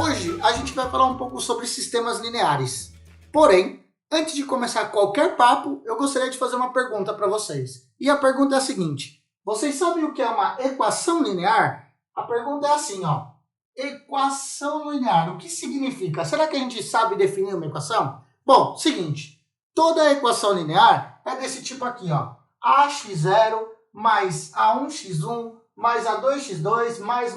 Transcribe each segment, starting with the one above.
Hoje a gente vai falar um pouco sobre sistemas lineares. Porém, antes de começar qualquer papo, eu gostaria de fazer uma pergunta para vocês. E a pergunta é a seguinte: vocês sabem o que é uma equação linear? A pergunta é assim, ó. Equação linear, o que significa? Será que a gente sabe definir uma equação? Bom, seguinte, toda equação linear é desse tipo aqui, ó. ax0 mais a1x1 mais a2x2 mais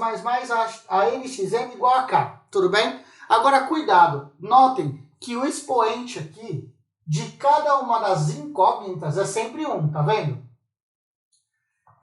a nxn igual a k. Tudo bem? Agora, cuidado. Notem que o expoente aqui de cada uma das incógnitas é sempre 1, tá vendo?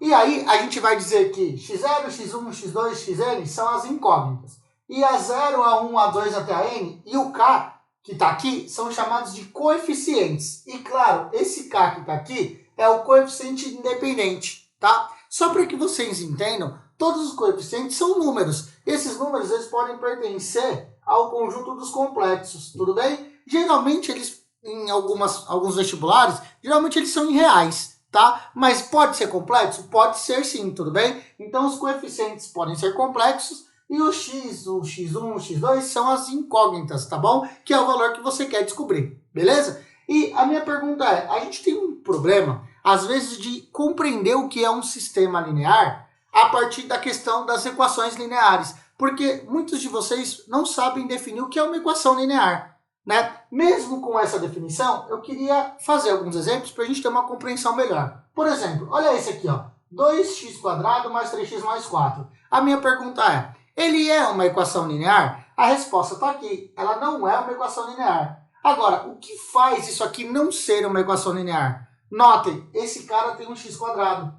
E aí, a gente vai dizer que x0, x1, x2, xn são as incógnitas. E a 0, a1, a2 até a n e o k, que está aqui, são chamados de coeficientes. E, claro, esse k que está aqui é o coeficiente independente, tá? Só para que vocês entendam, todos os coeficientes são números. Esses números eles podem pertencer ao conjunto dos complexos, tudo bem? Geralmente, eles, em alguns vestibulares, geralmente eles são em reais. Tá? Mas pode ser complexo? Pode ser sim, tudo bem? Então, os coeficientes podem ser complexos e o x, o x1, o x2 são as incógnitas, tá bom? Que é o valor que você quer descobrir, beleza? E a minha pergunta é, a gente tem um problema, às vezes, de compreender o que é um sistema linear a partir da questão das equações lineares, porque muitos de vocês não sabem definir o que é uma equação linear. Né? Mesmo com essa definição, eu queria fazer alguns exemplos para a gente ter uma compreensão melhor. Por exemplo, olha esse aqui, ó, 2x² mais 3x mais 4. A minha pergunta é, ele é uma equação linear? A resposta está aqui, ela não é uma equação linear. Agora, o que faz isso aqui não ser uma equação linear? Notem, esse cara tem um x².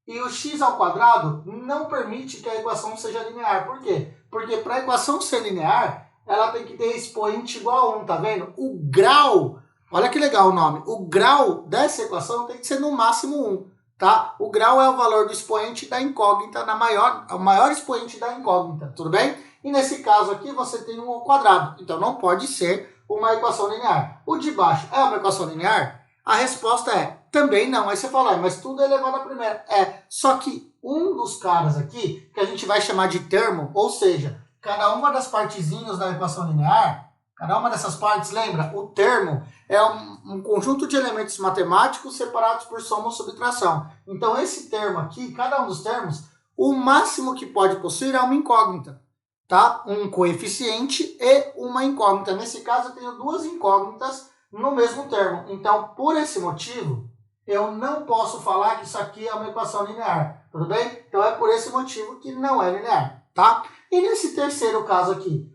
E o x ao quadrado não permite que a equação seja linear. Por quê? Porque para a equação ser linear, ela tem que ter expoente igual a 1, tá vendo? O grau, olha que legal o nome, o grau dessa equação tem que ser no máximo 1, tá? O grau é o valor do expoente da incógnita, o maior expoente da incógnita, tudo bem? E nesse caso aqui você tem 1 ao quadrado, então não pode ser uma equação linear. O de baixo é uma equação linear? A resposta é, também não. Aí você fala, mas tudo é elevado à primeira. É, só que um dos caras aqui, que a gente vai chamar de termo, ou seja, cada uma das partezinhas da equação linear, cada uma dessas partes, lembra? O termo é um conjunto de elementos matemáticos separados por soma ou subtração. Então, esse termo aqui, cada um dos termos, o máximo que pode possuir é uma incógnita, tá? Um coeficiente e uma incógnita. Nesse caso, eu tenho duas incógnitas no mesmo termo. Então, por esse motivo, eu não posso falar que isso aqui é uma equação linear, tudo bem? Então, é por esse motivo que não é linear, tá? E nesse terceiro caso aqui,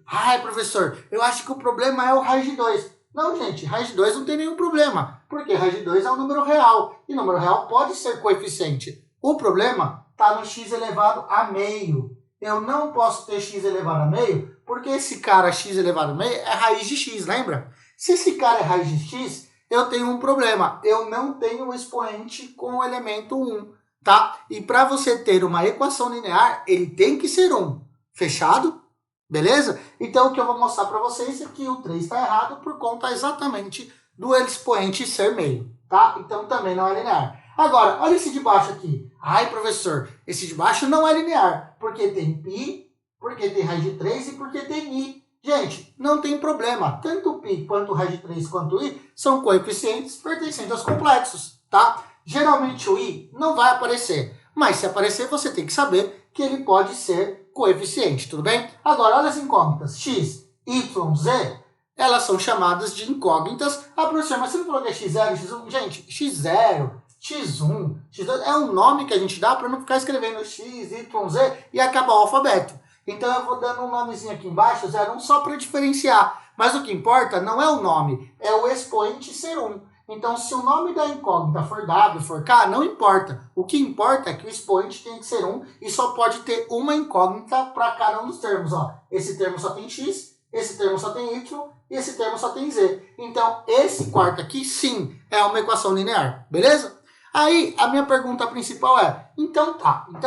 professor, eu acho que o problema é o raiz de 2. Não, gente, raiz de 2 não tem nenhum problema, porque raiz de 2 é um número real, e número real pode ser coeficiente. O problema está no x elevado a meio. Eu não posso ter x elevado a meio, porque esse cara x elevado a meio é raiz de x, lembra? Se esse cara é raiz de x, eu tenho um problema, eu não tenho um expoente com o elemento 1, tá? E para você ter uma equação linear, ele tem que ser 1. Fechado? Beleza? Então, o que eu vou mostrar para vocês é que o 3 está errado por conta exatamente do expoente ser meio, tá? Então, também não é linear. Agora, olha esse de baixo aqui. Professor, esse de baixo não é linear, porque tem π, porque tem raiz de 3 e porque tem i. Gente, não tem problema. Tanto π quanto raiz de 3 quanto i são coeficientes pertencentes aos complexos, tá? Geralmente o i não vai aparecer, mas se aparecer, você tem que saber que ele pode ser coeficiente, tudo bem? Agora, olha as incógnitas, x, y, z, elas são chamadas de incógnitas. Professor, mas você não falou que é x0, x1? Gente, x0, x1, x2 é um nome que a gente dá para não ficar escrevendo x, y, z e acabar o alfabeto. Então, eu vou dando um nomezinho aqui embaixo, 0, 1, só para diferenciar. Mas o que importa não é o nome, é o expoente ser 1. Então, se o nome da incógnita for W, for K, não importa. O que importa é que o expoente tem que ser 1 e só pode ter uma incógnita para cada um dos termos. Ó, esse termo só tem X, esse termo só tem Y e esse termo só tem Z. Então, esse quarto aqui, sim, é uma equação linear. Beleza? Aí, a minha pergunta principal é, então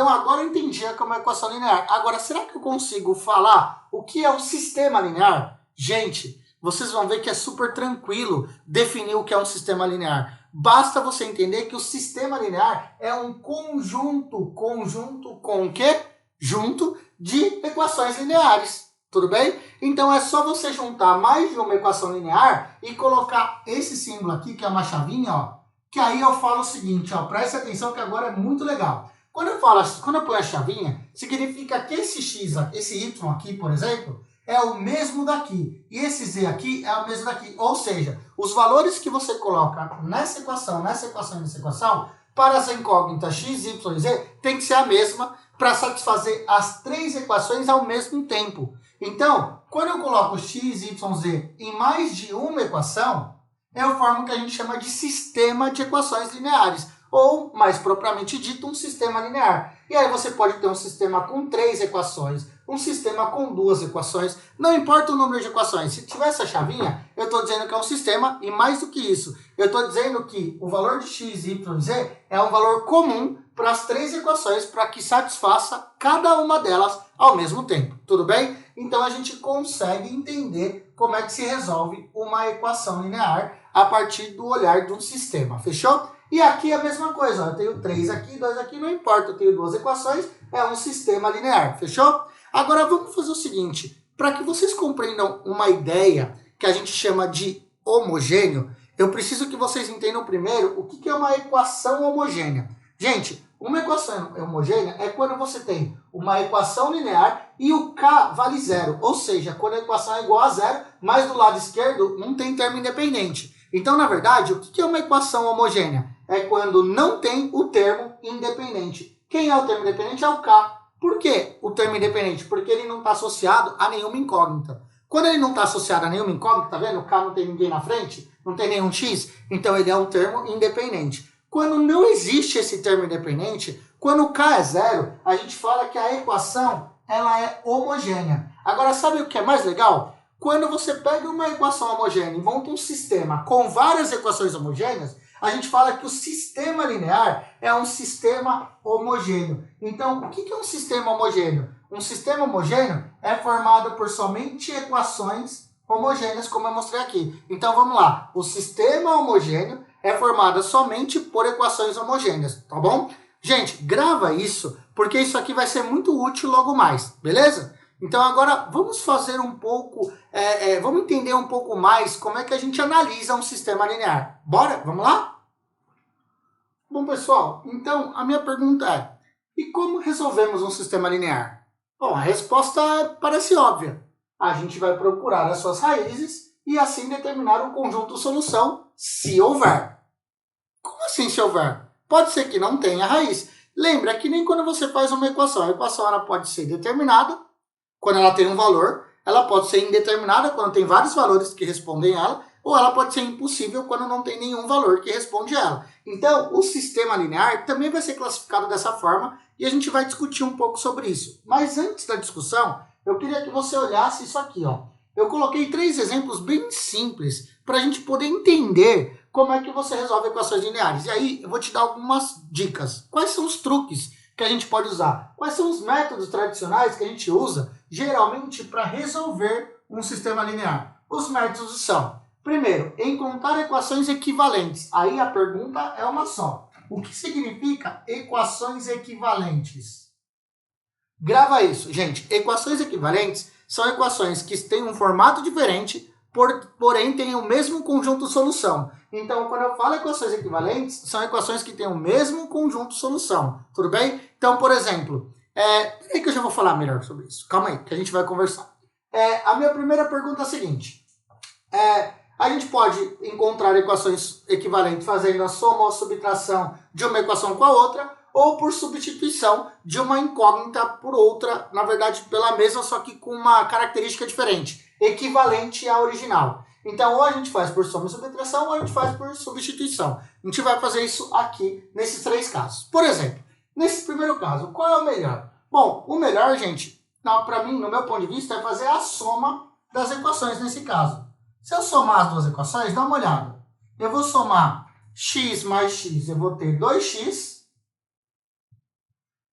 agora eu entendi que é uma equação linear. Agora, será que eu consigo falar o que é um sistema linear? Gente, vocês vão ver que é super tranquilo definir o que é um sistema linear. Basta você entender que o sistema linear é um conjunto com o quê? Junto de equações lineares. Tudo bem? Então é só você juntar mais de uma equação linear e colocar esse símbolo aqui, que é uma chavinha, ó, que aí eu falo o seguinte, ó, preste atenção que agora é muito legal. Quando eu ponho a chavinha, significa que esse x, esse y aqui, por exemplo, é o mesmo daqui. E esse z aqui é o mesmo daqui. Ou seja, os valores que você coloca nessa equação, e nessa equação, para as incógnitas x, y e z, tem que ser a mesma para satisfazer as três equações ao mesmo tempo. Então, quando eu coloco x, y, z em mais de uma equação, eu formo o que a gente chama de sistema de equações lineares, ou, mais propriamente dito, um sistema linear. E aí você pode ter um sistema com 3 equações, um sistema com 2 equações, não importa o número de equações. Se tiver essa chavinha, eu estou dizendo que é um sistema, e mais do que isso, eu estou dizendo que o valor de x, y e z é um valor comum para as 3 equações, para que satisfaça cada uma delas ao mesmo tempo. Tudo bem? Então a gente consegue entender como é que se resolve uma equação linear a partir do olhar de um sistema. Fechou? E aqui é a mesma coisa, ó, eu tenho 3 aqui, 2 aqui, não importa, eu tenho 2 equações, é um sistema linear, fechou? Agora vamos fazer o seguinte, para que vocês compreendam uma ideia que a gente chama de homogêneo, eu preciso que vocês entendam primeiro o que é uma equação homogênea. Gente, uma equação homogênea é quando você tem uma equação linear e o k vale zero, ou seja, quando a equação é igual a zero, mas do lado esquerdo não tem termo independente. Então, na verdade, o que é uma equação homogênea? É quando não tem o termo independente. Quem é o termo independente é o k. Por que o termo independente? Porque ele não está associado a nenhuma incógnita. Quando ele não está associado a nenhuma incógnita, tá vendo? O k não tem ninguém na frente, não tem nenhum x, então ele é um termo independente. Quando não existe esse termo independente, quando o k é zero, a gente fala que a equação ela é homogênea. Agora, sabe o que é mais legal? Quando você pega uma equação homogênea e monta um sistema com várias equações homogêneas, a gente fala que o sistema linear é um sistema homogêneo. Então, o que é um sistema homogêneo? Um sistema homogêneo é formado por somente equações homogêneas, como eu mostrei aqui. Então, vamos lá. O sistema homogêneo é formado somente por equações homogêneas, tá bom? Gente, grava isso, porque isso aqui vai ser muito útil logo mais, beleza? Então agora vamos fazer um pouco, vamos entender um pouco mais como é que a gente analisa um sistema linear. Bora? Vamos lá? Bom, pessoal, então a minha pergunta é, e como resolvemos um sistema linear? Bom, a resposta parece óbvia. A gente vai procurar as suas raízes e assim determinar um conjunto solução, se houver. Como assim se houver? Pode ser que não tenha raiz. Lembra que nem quando você faz uma equação. A equação ela pode ser determinada, quando ela tem um valor, ela pode ser indeterminada, quando tem vários valores que respondem a ela, ou ela pode ser impossível quando não tem nenhum valor que responde a ela. Então, o sistema linear também vai ser classificado dessa forma e a gente vai discutir um pouco sobre isso. Mas antes da discussão, eu queria que você olhasse isso aqui, ó. Eu coloquei 3 exemplos bem simples para a gente poder entender como é que você resolve equações lineares. E aí, eu vou te dar algumas dicas. Quais são os truques que a gente pode usar? Quais são os métodos tradicionais que a gente usa, geralmente, para resolver um sistema linear? Os métodos são, primeiro, encontrar equações equivalentes. Aí a pergunta é uma só. O que significa equações equivalentes? Grava isso, gente. Equações equivalentes são equações que têm um formato diferente, porém têm o mesmo conjunto solução. Então, quando eu falo equações equivalentes, são equações que têm o mesmo conjunto solução. Tudo bem? Então, por exemplo, peraí que eu já vou falar melhor sobre isso. Calma aí, que a gente vai conversar. A minha primeira pergunta é a seguinte. A gente pode encontrar equações equivalentes fazendo a soma ou subtração de uma equação com a outra, ou por substituição de uma incógnita por outra, na verdade pela mesma, só que com uma característica diferente, equivalente à original. Então, ou a gente faz por soma e subtração, ou a gente faz por substituição. A gente vai fazer isso aqui, nesses 3 casos. Por exemplo, nesse primeiro caso, qual é o melhor? Bom, o melhor, gente, para mim, no meu ponto de vista, é fazer a soma das equações nesse caso. Se eu somar as 2 equações, dá uma olhada. Eu vou somar x mais x, eu vou ter 2x,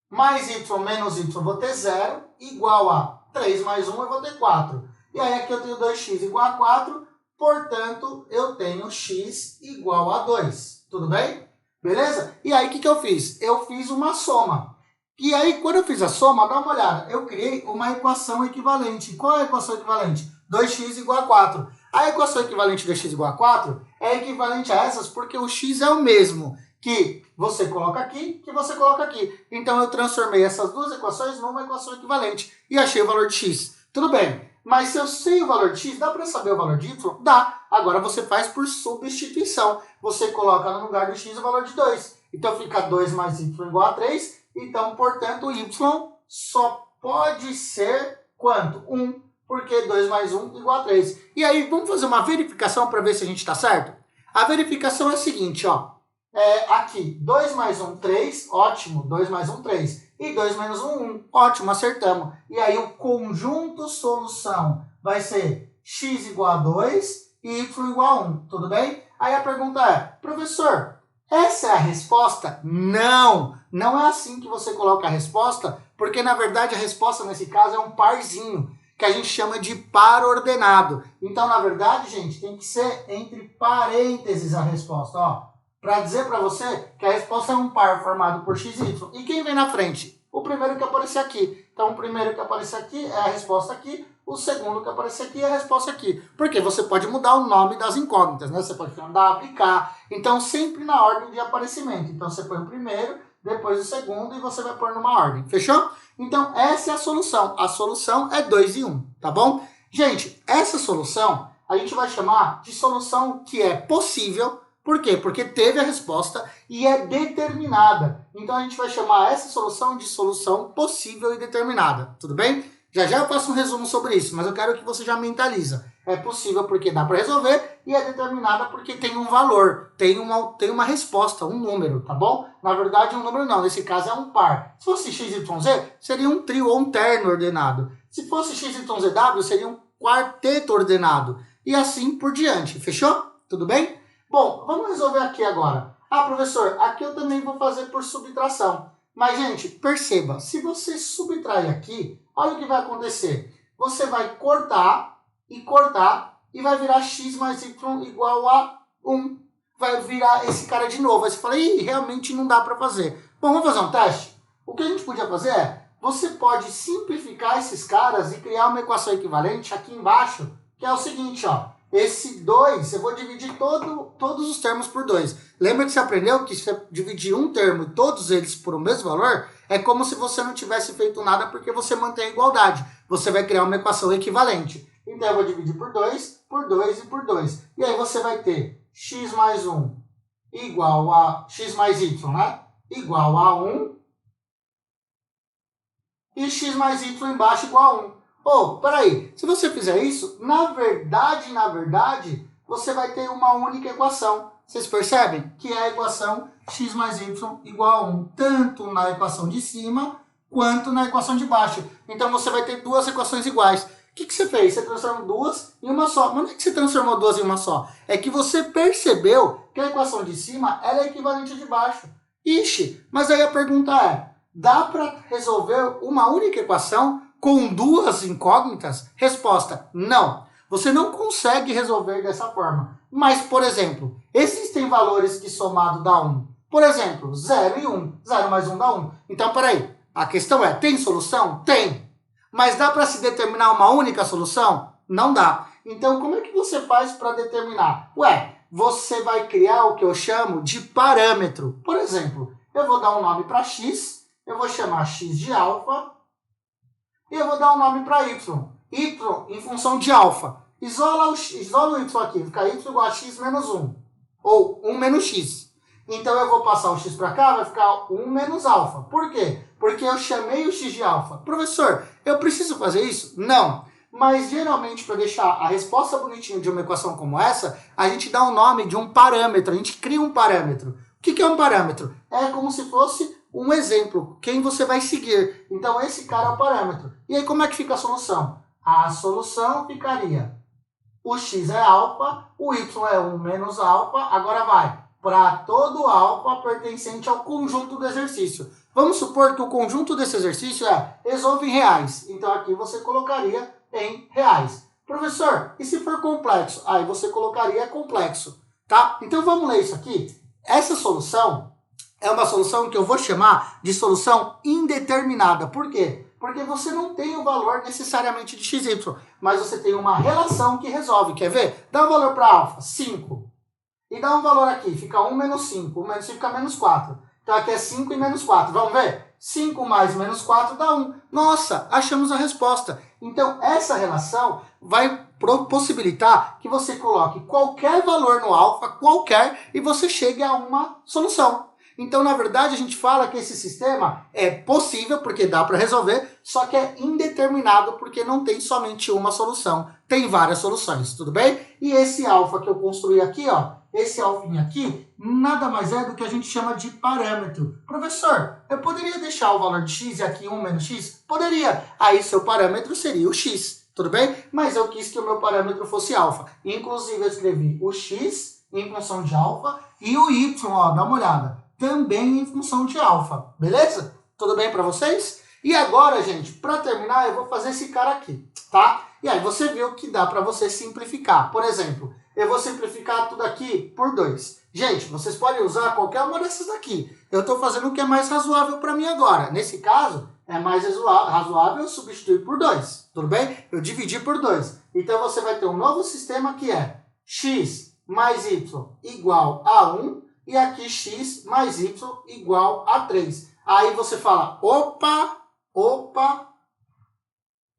mais y menos y, eu vou ter 0, igual a 3 mais 1, eu vou ter 4. E aí aqui eu tenho 2x igual a 4, portanto, eu tenho x igual a 2. Tudo bem? Beleza? E aí o que eu fiz? Eu fiz uma soma. E aí, quando eu fiz a soma, dá uma olhada. Eu criei uma equação equivalente. Qual é a equação equivalente? 2x igual a 4. A equação equivalente de 2x igual a 4 é equivalente a essas porque o x é o mesmo que você coloca aqui, que você coloca aqui. Então, eu transformei essas duas equações numa equação equivalente e achei o valor de x. Tudo bem, mas se eu sei o valor de x, dá para saber o valor de y? Dá. Agora, você faz por substituição. Você coloca no lugar do x o valor de 2. Então, fica 2 mais y igual a 3. Então, portanto, y só pode ser quanto? 1, porque 2 mais 1 igual a 3. E aí, vamos fazer uma verificação para ver se a gente está certo? A verificação é a seguinte, ó. Aqui, 2 mais 1, 3, ótimo, 2 mais 1, 3. E 2 menos 1, 1, ótimo, acertamos. E aí, o conjunto solução vai ser x igual a 2 e y igual a 1, tudo bem? Aí a pergunta é, professor, essa é a resposta? Não, não é assim que você coloca a resposta, porque na verdade a resposta nesse caso é um parzinho, que a gente chama de par ordenado. Então, na verdade, gente, tem que ser entre parênteses a resposta, ó. Para dizer para você que a resposta é um par formado por x e y. E quem vem na frente? O primeiro que aparecer aqui. Então, o primeiro que aparecer aqui é a resposta aqui. O segundo que aparecer aqui é a resposta aqui. Porque você pode mudar o nome das incógnitas, né? Você pode mandar aplicar. Então, sempre na ordem de aparecimento. Então, você põe o primeiro, depois o segundo e você vai pôr numa ordem. Fechou? Então, essa é a solução. A solução é 2 e 1, tá bom? Gente, essa solução a gente vai chamar de solução que é possível. Por quê? Porque teve a resposta e é determinada. Então, a gente vai chamar essa solução de solução possível e determinada. Tudo bem? Já já eu faço um resumo sobre isso, mas eu quero que você já mentaliza. É possível porque dá para resolver e é determinada porque tem um valor, tem uma resposta, um número, tá bom? Na verdade, um número não, nesse caso é um par. Se fosse x, y, z, seria um trio ou um terno ordenado. Se fosse x, y, z, w, seria um quarteto ordenado. E assim por diante, fechou? Tudo bem? Bom, vamos resolver aqui agora. Ah, professor, aqui eu também vou fazer por subtração. Mas, gente, perceba, se você subtrair aqui, olha o que vai acontecer. Você vai cortar e vai virar x mais y igual a 1. Vai virar esse cara de novo. Aí você fala, ih, realmente não dá para fazer. Bom, vamos fazer um teste? O que a gente podia fazer é, você pode simplificar esses caras e criar uma equação equivalente aqui embaixo, que é o seguinte, ó. Esse 2, eu vou dividir todos os termos por 2. Lembra que você aprendeu que se você dividir um termo e todos eles por o mesmo valor, é como se você não tivesse feito nada porque você mantém a igualdade. Você vai criar uma equação equivalente. Então, eu vou dividir por 2 e por 2. E aí você vai ter x mais 1 igual a x mais y, né? Igual a 1. E x mais y embaixo igual a 1. Oh, peraí, se você fizer isso, na verdade, você vai ter uma única equação. Vocês percebem? Que é a equação x mais y igual a 1, tanto na equação de cima, quanto na equação de baixo. Então, você vai ter duas equações iguais. O que você fez? Você transformou duas em uma só. Mas não é que você transformou duas em uma só. É que você percebeu que a equação de cima ela é equivalente à de baixo. Ixi, mas aí a pergunta é, dá para resolver uma única equação com duas incógnitas? Resposta, não. Você não consegue resolver dessa forma. Mas, por exemplo, existem valores que somado dá 1. Por exemplo, 0 e 1. 0 mais 1 dá 1. Então, peraí. A questão é, tem solução? Tem. Mas dá para se determinar uma única solução? Não dá. Então, como é que você faz para determinar? Ué, você vai criar o que eu chamo de parâmetro. Por exemplo, eu vou dar um nome para x, eu vou chamar x de alfa, e eu vou dar um nome para y. Y em função de alfa. Isola o y aqui, fica y igual a x menos 1. Ou 1 menos x. Então, eu vou passar o x para cá, vai ficar 1 menos alfa. Por quê? Porque eu chamei o x de alfa. Professor, eu preciso fazer isso? Não. Mas, geralmente, para deixar a resposta bonitinha de uma equação como essa, a gente dá o nome de um parâmetro. A gente cria um parâmetro. O que é um parâmetro? É como se fosse um exemplo, quem você vai seguir. Então, esse cara é o parâmetro. E aí, como é que fica a solução? A solução ficaria, o x é alfa, o y é 1 menos alfa, agora vai para todo alfa pertencente ao conjunto do exercício. Vamos supor que o conjunto desse exercício é resolve em reais. Então, aqui você colocaria em reais. Professor, e se for complexo? Aí você colocaria complexo, tá? Então, vamos ler isso aqui. Essa solução é uma solução que eu vou chamar de solução indeterminada. Por quê? Porque você não tem o valor necessariamente de xy, mas você tem uma relação que resolve. Quer ver? Dá um valor para alfa, 5. E dá um valor aqui, fica 1 menos 5. 1 menos 5 fica menos 4. Então aqui é 5 e menos 4. Vamos ver? 5 mais menos 4 dá 1. Nossa, achamos a resposta. Então essa relação vai possibilitar que você coloque qualquer valor no alfa, qualquer, e você chegue a uma solução. Então, na verdade, a gente fala que esse sistema é possível, porque dá para resolver, só que é indeterminado, porque não tem somente uma solução. Tem várias soluções, tudo bem? E esse alfa que eu construí aqui, ó, esse alfinha aqui, nada mais é do que a gente chama de parâmetro. Professor, eu poderia deixar o valor de x e aqui 1 menos x? Poderia. Aí seu parâmetro seria o x, tudo bem? Mas eu quis que o meu parâmetro fosse alfa. Inclusive, eu escrevi o x em função de alfa e o y, ó, dá uma olhada, também em função de alfa, beleza? Tudo bem para vocês? E agora, gente, para terminar, eu vou fazer esse cara aqui, tá? E aí você viu que dá para você simplificar. Por exemplo, eu vou simplificar tudo aqui por 2. Gente, vocês podem usar qualquer uma dessas daqui. Eu estou fazendo o que é mais razoável para mim agora. Nesse caso, é mais razoável substituir por 2, tudo bem? Eu dividi por 2. Então você vai ter um novo sistema que é x mais y igual a 1. E aqui x mais y igual a 3. Aí você fala, opa,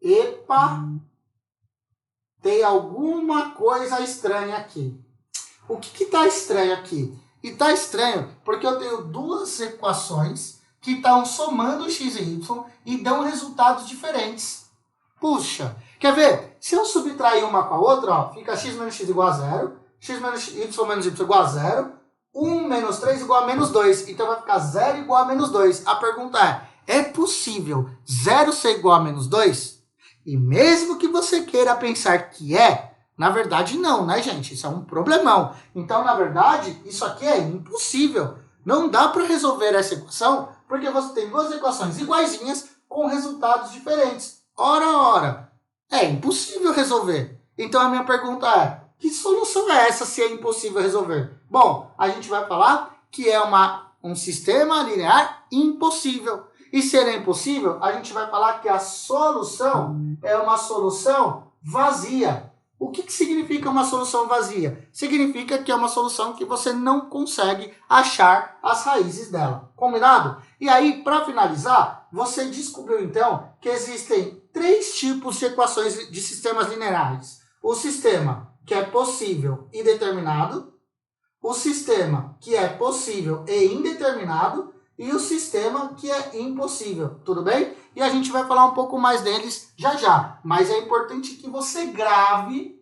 epa, tem alguma coisa estranha aqui. O que está estranho aqui? E está estranho porque eu tenho duas equações que estão somando x e y e dão resultados diferentes. Puxa, quer ver? Se eu subtrair uma com a outra, ó, fica x menos x igual a 0, x menos y menos y igual a 0, 1 menos 3 igual a menos 2. Então vai ficar 0 igual a menos 2. A pergunta é possível 0 ser igual a menos 2? E mesmo que você queira pensar que na verdade não, né, gente? Isso é um problemão. Então, na verdade, isso aqui é impossível. Não dá para resolver essa equação, porque você tem duas equações iguaizinhas com resultados diferentes. Ora. É impossível resolver. Então, a minha pergunta é, que solução é essa se é impossível resolver? Bom, a gente vai falar que é um sistema linear impossível. E se ele é impossível, a gente vai falar que a solução é uma solução vazia. O que significa uma solução vazia? Significa que é uma solução que você não consegue achar as raízes dela. Combinado? E aí, para finalizar, você descobriu então que existem 3 tipos de equações de sistemas lineares. O sistema que é possível e determinado, o sistema que é possível e indeterminado e o sistema que é impossível, tudo bem? E a gente vai falar um pouco mais deles já, mas é importante que você grave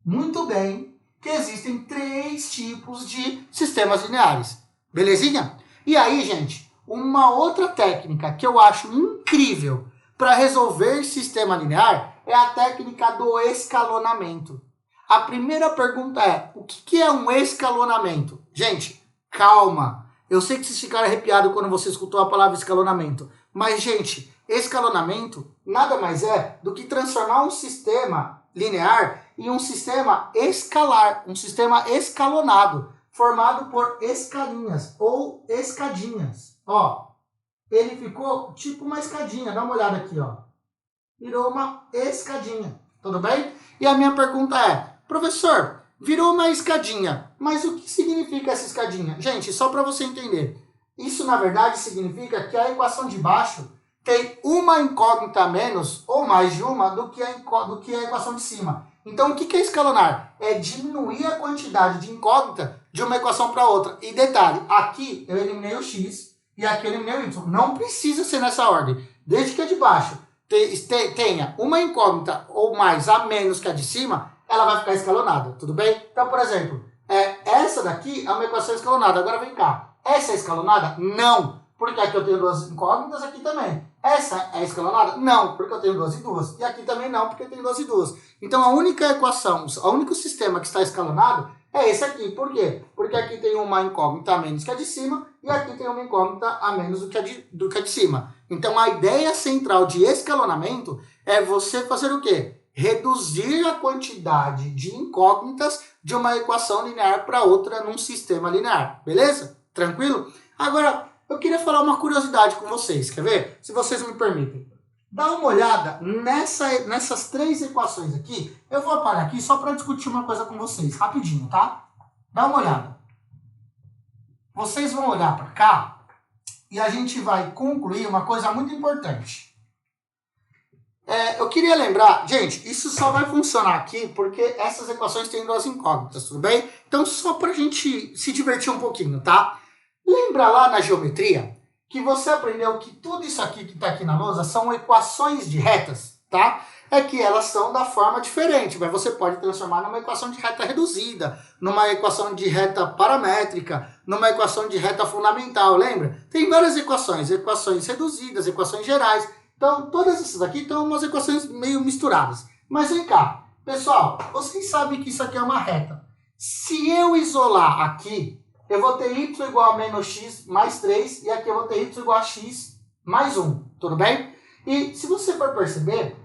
muito bem que existem 3 tipos de sistemas lineares, belezinha? E aí, gente, uma outra técnica que eu acho incrível para resolver sistema linear é a técnica do escalonamento. A primeira pergunta é, o que é um escalonamento? Gente, calma. Eu sei que vocês ficaram arrepiados quando você escutou a palavra escalonamento. Mas, gente, escalonamento nada mais é do que transformar um sistema linear em um sistema escalar, um sistema escalonado, formado por escalinhas ou escadinhas. Ó, ele ficou tipo uma escadinha. Dá uma olhada aqui, ó. Virou uma escadinha. Tudo bem? E a minha pergunta é, professor, virou uma escadinha, mas o que significa essa escadinha? Gente, só para você entender, isso na verdade significa que a equação de baixo tem uma incógnita a menos, ou mais de uma, do que a equação de cima. Então, o que é escalonar? É diminuir a quantidade de incógnita de uma equação para outra. E detalhe, aqui eu eliminei o x e aqui eu eliminei o y. Não precisa ser nessa ordem, desde que a de baixo tenha uma incógnita ou mais a menos que a de cima, ela vai ficar escalonada, tudo bem? Então, por exemplo, essa daqui é uma equação escalonada. Agora vem cá, essa é escalonada? Não, porque aqui eu tenho 2 incógnitas, aqui também. Essa é escalonada? Não, porque eu tenho 2 e 2. E aqui também não, porque eu tenho 2 e 2. Então, a única equação, o único sistema que está escalonado é esse aqui. Por quê? Porque aqui tem uma incógnita a menos que a de cima e aqui tem uma incógnita a menos do que a de cima. Então, a ideia central de escalonamento é você fazer o quê? Reduzir a quantidade de incógnitas de uma equação linear para outra num sistema linear. Beleza? Tranquilo? Agora, eu queria falar uma curiosidade com vocês, quer ver? Se vocês me permitem. Dá uma olhada nessas três equações aqui. Eu vou parar aqui só para discutir uma coisa com vocês, rapidinho, tá? Dá uma olhada. Vocês vão olhar para cá e a gente vai concluir uma coisa muito importante. Eu queria lembrar, gente, isso só vai funcionar aqui porque essas equações têm duas incógnitas, tudo bem? Então, só para a gente se divertir um pouquinho, tá? Lembra lá na geometria que você aprendeu que tudo isso aqui que está aqui na lousa são equações de retas, tá? É que elas são da forma diferente, mas você pode transformar numa equação de reta reduzida, numa equação de reta paramétrica, numa equação de reta fundamental, lembra? Tem várias equações reduzidas, equações gerais. Então, todas essas aqui estão umas equações meio misturadas. Mas vem cá, pessoal, vocês sabem que isso aqui é uma reta. Se eu isolar aqui, eu vou ter y igual a menos x mais 3, e aqui eu vou ter y igual a x mais 1, tudo bem? E se você for perceber,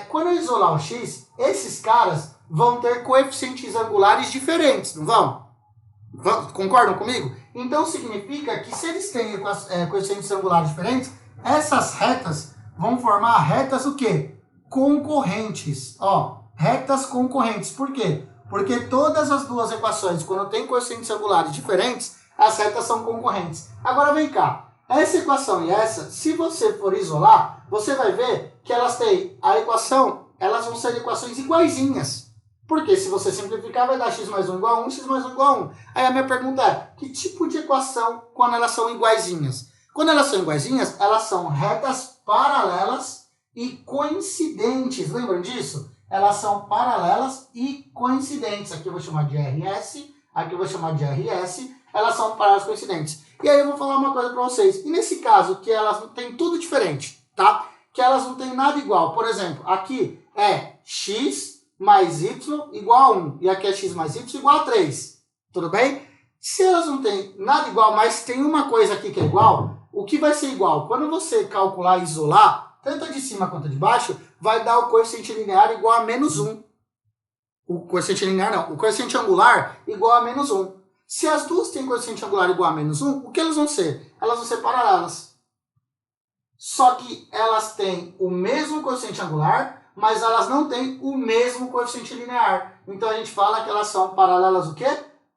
quando eu isolar o x, esses caras vão ter coeficientes angulares diferentes, não vão? Concordam comigo? Então significa que se eles têm coeficientes angulares diferentes, essas retas vão formar retas o quê? Concorrentes. Ó, retas concorrentes. Por quê? Porque todas as duas equações, quando tem coeficientes angulares diferentes, as retas são concorrentes. Agora vem cá. Essa equação e essa, se você for isolar, você vai ver que elas têm a equação, elas vão ser equações iguaizinhas. Porque se você simplificar, vai dar x mais 1 igual a 1, x mais 1 igual a 1. Aí a minha pergunta é, que tipo de equação quando elas são iguaizinhas? Quando elas são iguaizinhas, elas são retas paralelas e coincidentes. Lembram disso? Elas são paralelas e coincidentes. Aqui eu vou chamar de RS, aqui eu vou chamar de RS. Elas são paralelas e coincidentes. E aí eu vou falar uma coisa para vocês. E nesse caso, que elas não têm tudo diferente, tá? Que elas não têm nada igual. Por exemplo, aqui é x mais y igual a 1. E aqui é x mais y igual a 3. Tudo bem? Se elas não têm nada igual, mas tem uma coisa aqui que é igual, o que vai ser igual? Quando você calcular e isolar, tanto a de cima quanto a de baixo, vai dar o coeficiente linear igual a menos 1. O coeficiente linear não, o coeficiente angular igual a menos 1. Se as duas têm coeficiente angular igual a menos 1, o que elas vão ser? Elas vão ser paralelas. Só que elas têm o mesmo coeficiente angular, mas elas não têm o mesmo coeficiente linear. Então a gente fala que elas são paralelas o quê?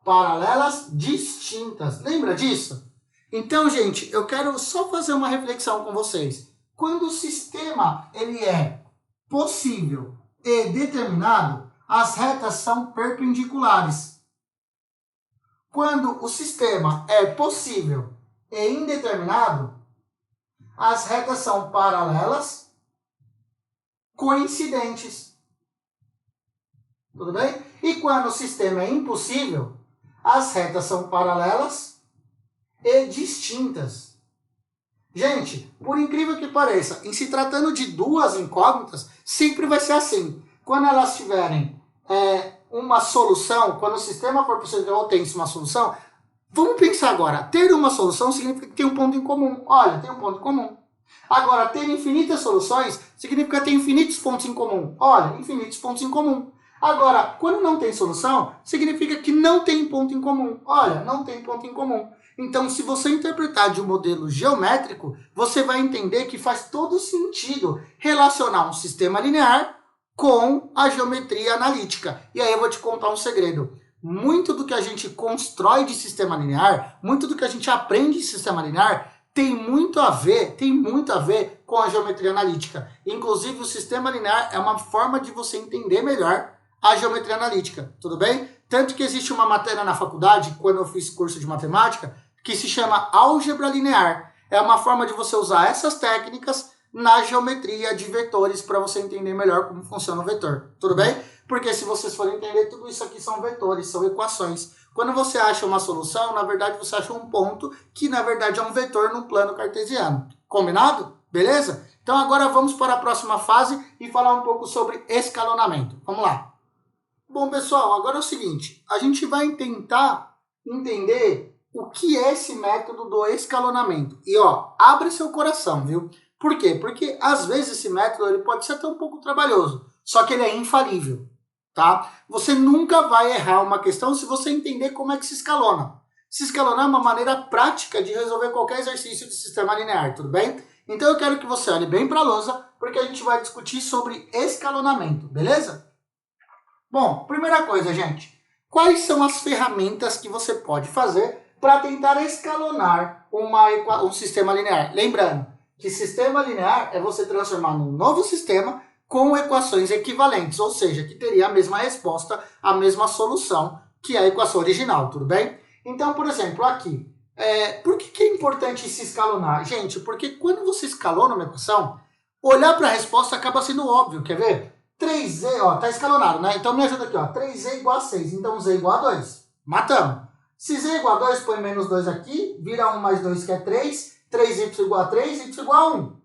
Paralelas distintas. Lembra disso? Então, gente, eu quero só fazer uma reflexão com vocês. Quando o sistema ele é possível e determinado, as retas são perpendiculares. Quando o sistema é possível e indeterminado, as retas são paralelas, coincidentes. Tudo bem? E quando o sistema é impossível, as retas são paralelas e distintas. Gente, por incrível que pareça, em se tratando de duas incógnitas, sempre vai ser assim. Quando elas tiverem uma solução, quando o sistema for possível ou tem uma solução, vamos pensar agora, ter uma solução significa que tem um ponto em comum. Olha, tem um ponto em comum. Agora, ter infinitas soluções significa ter infinitos pontos em comum. Olha, infinitos pontos em comum. Agora, quando não tem solução, significa que não tem ponto em comum. Olha, não tem ponto em comum. Então, se você interpretar de um modelo geométrico, você vai entender que faz todo sentido relacionar um sistema linear com a geometria analítica. E aí eu vou te contar um segredo. Muito do que a gente constrói de sistema linear, muito do que a gente aprende de sistema linear, tem muito a ver com a geometria analítica. Inclusive, o sistema linear é uma forma de você entender melhor a geometria analítica, tudo bem? Tanto que existe uma matéria na faculdade, quando eu fiz curso de matemática, que se chama álgebra linear. É uma forma de você usar essas técnicas na geometria de vetores para você entender melhor como funciona o vetor, tudo bem? Porque se vocês forem entender, tudo isso aqui são vetores, são equações. Quando você acha uma solução, na verdade você acha um ponto que na verdade é um vetor no plano cartesiano. Combinado? Beleza? Então agora vamos para a próxima fase e falar um pouco sobre escalonamento. Vamos lá. Bom, pessoal, agora é o seguinte, a gente vai tentar entender o que é esse método do escalonamento. E ó, abre seu coração, viu? Por quê? Porque às vezes esse método ele pode ser até um pouco trabalhoso, só que ele é infalível, tá? Você nunca vai errar uma questão se você entender como é que se escalona. Se escalonar é uma maneira prática de resolver qualquer exercício de sistema linear, tudo bem? Então eu quero que você olhe bem para a lousa, porque a gente vai discutir sobre escalonamento, beleza? Bom, primeira coisa, gente. Quais são as ferramentas que você pode fazer para tentar escalonar um sistema linear? Lembrando que sistema linear é você transformar num novo sistema com equações equivalentes, ou seja, que teria a mesma resposta, a mesma solução que a equação original, tudo bem? Então, por exemplo, aqui, por que é importante se escalonar? Gente, porque quando você escalona uma equação, olhar para a resposta acaba sendo óbvio, quer ver? 3z, ó, tá escalonado, né? Então me ajuda aqui, ó, 3z igual a 6, então z igual a 2. Matamos. Se z igual a 2, põe menos 2 aqui, vira 1 mais 2 que é 3, 3y igual a 3, y igual a 1.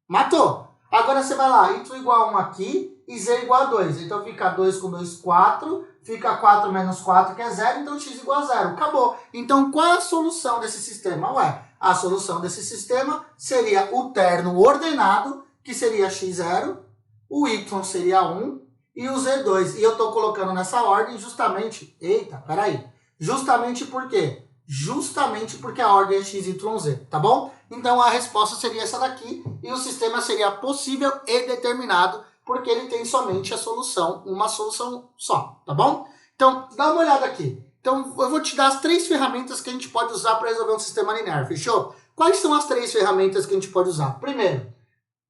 Matou. Agora você vai lá, y igual a 1 aqui e z igual a 2. Então fica 2 com 2, 4. Fica 4 menos 4, que é 0. Então x igual a 0. Acabou. Então qual é a solução desse sistema? Ué, a solução desse sistema seria o terno ordenado, que seria x0. O y seria 1 e o z2. E eu estou colocando nessa ordem justamente... Eita, peraí. Justamente por quê? Justamente porque a ordem é x, y, z, tá bom? Então a resposta seria essa daqui e o sistema seria possível e determinado porque ele tem somente a solução, uma solução só, tá bom? Então, dá uma olhada aqui. Então, eu vou te dar as 3 ferramentas que a gente pode usar para resolver um sistema linear, fechou? Quais são as 3 ferramentas que a gente pode usar? Primeiro,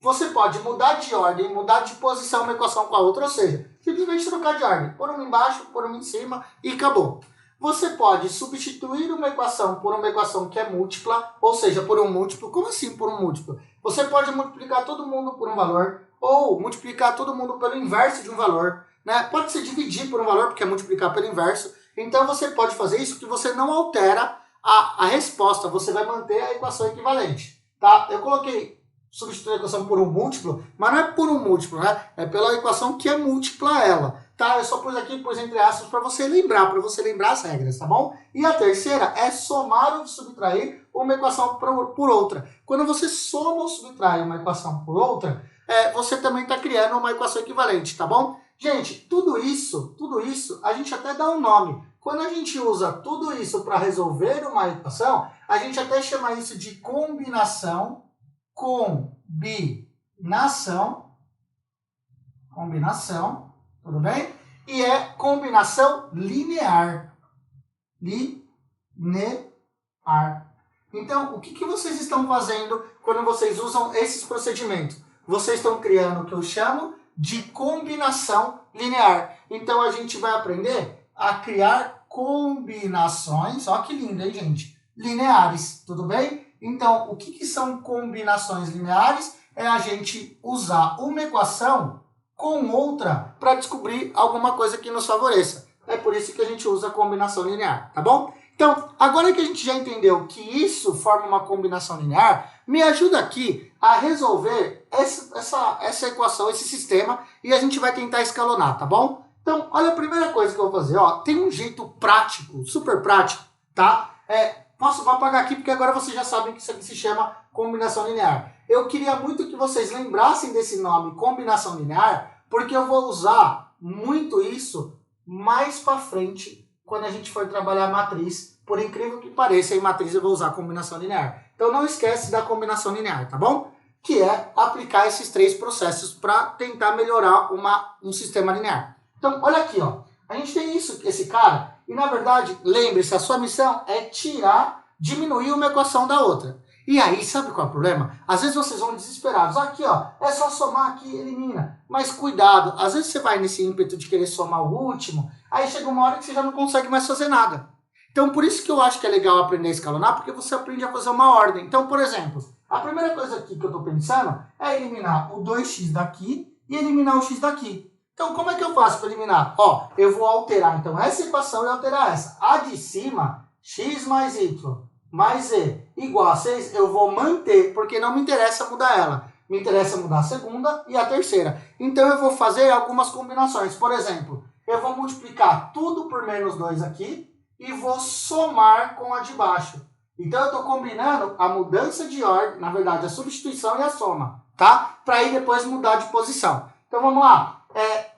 você pode mudar de ordem, mudar de posição uma equação com a outra, ou seja, simplesmente trocar de ordem. Pôr uma embaixo, pôr uma em cima e acabou. Você pode substituir uma equação por uma equação que é múltipla, ou seja, por um múltiplo. Como assim por um múltiplo? Você pode multiplicar todo mundo por um valor, ou multiplicar todo mundo pelo inverso de um valor, né? Pode ser dividir por um valor, porque é multiplicar pelo inverso. Então você pode fazer isso que você não altera a resposta, você vai manter a equação equivalente, tá? Eu coloquei substituir a equação por um múltiplo, mas não é por um múltiplo, né? É pela equação que é múltipla a ela, tá? Eu só pus aqui, pus entre aspas, para você lembrar as regras, tá bom? E a terceira é somar ou subtrair uma equação por outra. Quando você soma ou subtrai uma equação por outra, você também está criando uma equação equivalente, tá bom? Gente, tudo isso, a gente até dá um nome. Quando a gente usa tudo isso para resolver uma equação, a gente até chama isso de combinação, tudo bem? E é combinação linear. Então, o que vocês estão fazendo quando vocês usam esses procedimentos? Vocês estão criando o que eu chamo de combinação linear. Então, a gente vai aprender a criar combinações, ó que lindo, hein, gente? Lineares, tudo bem? Então, o que são combinações lineares? É a gente usar uma equação com outra para descobrir alguma coisa que nos favoreça. É por isso que a gente usa a combinação linear, tá bom? Então, agora que a gente já entendeu que isso forma uma combinação linear, me ajuda aqui a resolver essa equação, esse sistema, e a gente vai tentar escalonar, tá bom? Então, olha a primeira coisa que eu vou fazer, ó, tem um jeito prático, super prático, tá? Vou apagar aqui porque agora vocês já sabem que isso aqui se chama combinação linear. Eu queria muito que vocês lembrassem desse nome, combinação linear, porque eu vou usar muito isso mais para frente, quando a gente for trabalhar a matriz. Por incrível que pareça, em matriz eu vou usar combinação linear. Então não esquece da combinação linear, tá bom? Que é aplicar esses 3 processos para tentar melhorar um sistema linear. Então, olha aqui, ó. A gente tem esse cara, e na verdade, lembre-se, a sua missão é diminuir uma equação da outra. E aí, sabe qual é o problema? Às vezes vocês vão desesperados. Aqui, ó, é só somar aqui, elimina. Mas cuidado, às vezes você vai nesse ímpeto de querer somar o último, aí chega uma hora que você já não consegue mais fazer nada. Então, por isso que eu acho que é legal aprender a escalonar, porque você aprende a fazer uma ordem. Então, por exemplo, a primeira coisa aqui que eu estou pensando é eliminar o 2x daqui e eliminar o x daqui. Então, como é que eu faço para eliminar? Ó, eu vou alterar, então, essa equação e alterar essa. A de cima, x mais y mais z igual a 6, eu vou manter, porque não me interessa mudar ela. Me interessa mudar a segunda e a terceira. Então, eu vou fazer algumas combinações. Por exemplo, eu vou multiplicar tudo por menos 2 aqui e vou somar com a de baixo. Então, eu estou combinando a mudança de ordem, na verdade, a substituição e a soma, tá? Para aí depois mudar de posição. Então, vamos lá.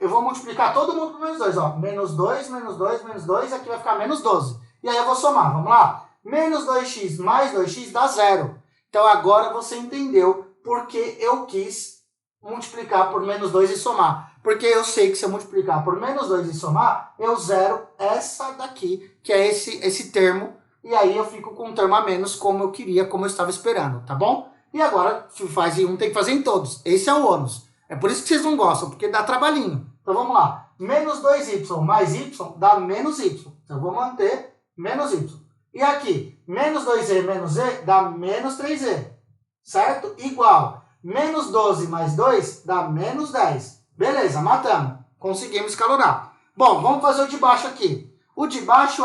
Eu vou multiplicar todo mundo por menos 2, ó. Menos 2, menos 2, menos 2, aqui vai ficar menos 12. E aí eu vou somar, vamos lá? Menos 2x mais 2x dá 0. Então agora você entendeu porque eu quis multiplicar por menos 2 e somar. Porque eu sei que se eu multiplicar por menos 2 e somar, eu zero essa daqui, que é esse termo. E aí eu fico com um termo a menos como eu queria, como eu estava esperando, tá bom? E agora, se faz em um, tem que fazer em todos. Esse é o ônus. É por isso que vocês não gostam, porque dá trabalhinho. Então vamos lá. Menos 2y mais y dá menos y. Então eu vou manter menos y. E aqui, menos 2e menos e dá menos 3e. Certo? Igual. Menos 12 mais 2 dá menos 10. Beleza, matamos. Conseguimos escalonar. Bom, vamos fazer o de baixo aqui. O de baixo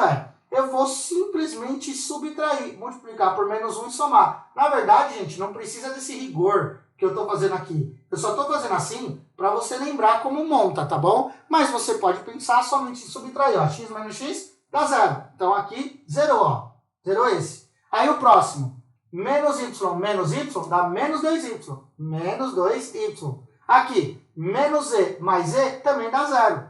eu vou simplesmente subtrair, multiplicar por menos 1 e somar. Na verdade, gente, não precisa desse rigor que eu estou fazendo aqui. Eu só estou fazendo assim para você lembrar como monta, tá bom? Mas você pode pensar somente em subtrair. Ó, x menos x dá 0. Então aqui, zerou, ó. Zerou esse. Aí o próximo. Menos y dá menos 2y. Menos 2y. Aqui, menos e mais e também dá 0.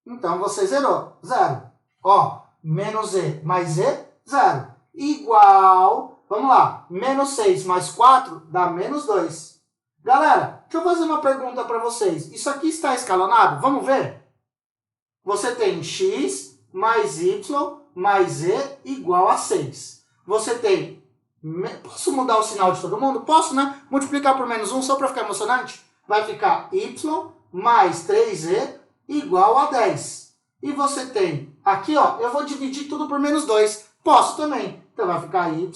Então, você zerou. 0. Ó, menos e mais e, 0. Igual, vamos lá, menos 6 mais 4 dá menos 2. Galera, deixa eu fazer uma pergunta para vocês. Isso aqui está escalonado? Vamos ver? Você tem x mais y mais e igual a 6. Você tem... Posso mudar o sinal de todo mundo? Posso, né? Multiplicar por menos 1 só para ficar emocionante? Vai ficar y mais 3e igual a 10. E você tem aqui, ó, eu vou dividir tudo por menos 2. Posso também. Então vai ficar y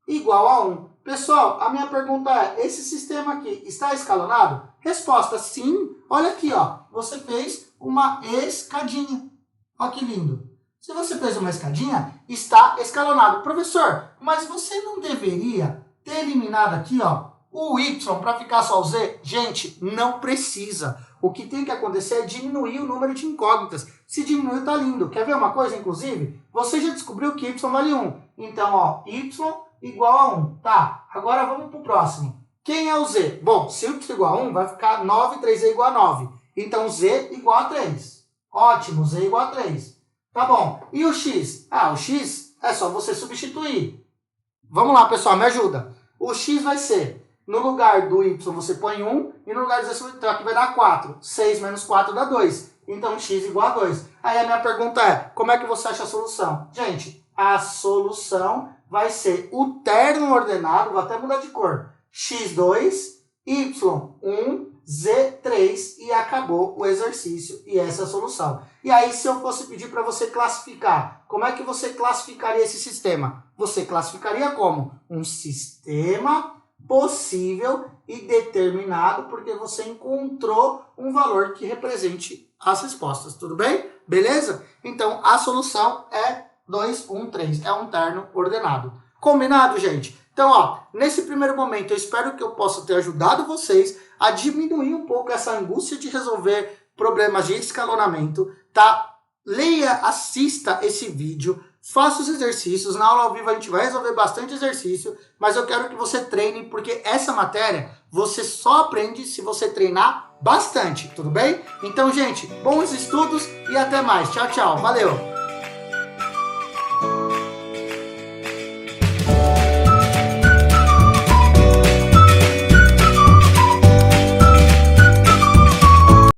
igual a 1. Pessoal, a minha pergunta é, esse sistema aqui está escalonado? Resposta, sim. Olha aqui, ó, você fez uma escadinha. Olha que lindo. Se você fez uma escadinha, está escalonado. Professor, mas você não deveria ter eliminado aqui, ó, o y para ficar só o z? Gente, não precisa. O que tem que acontecer é diminuir o número de incógnitas. Se diminuir, tá lindo. Quer ver uma coisa, inclusive? Você já descobriu que y vale 1. Então, ó, y igual a 1. Tá, agora vamos para o próximo. Quem é o z? Bom, se y igual a 1, vai ficar 9, 3z igual a 9. Então, z igual a 3. Ótimo, z igual a 3. Tá bom. E o x? Ah, o x é só você substituir. Vamos lá, pessoal, me ajuda. O x vai ser, no lugar do y você põe 1, e no lugar do z, então aqui vai dar 4. 6 menos 4 dá 2. Então, x igual a 2. Aí a minha pergunta é, como é que você acha a solução? Gente, a solução vai ser o terno ordenado, vou até mudar de cor, x2, y1, z3 e acabou o exercício. E essa é a solução. E aí, se eu fosse pedir para você classificar, como é que você classificaria esse sistema? Você classificaria como um sistema possível e determinado, porque você encontrou um valor que represente as respostas, tudo bem? Beleza? Então, a solução é 2, 1, 3. É um terno ordenado. Combinado, gente? Então, ó, nesse primeiro momento, eu espero que eu possa ter ajudado vocês a diminuir um pouco essa angústia de resolver problemas de escalonamento, tá? Leia, assista esse vídeo, faça os exercícios. Na aula ao vivo a gente vai resolver bastante exercício, mas eu quero que você treine, porque essa matéria você só aprende se você treinar bastante, tudo bem? Então, gente, bons estudos e até mais. Tchau, tchau. Valeu!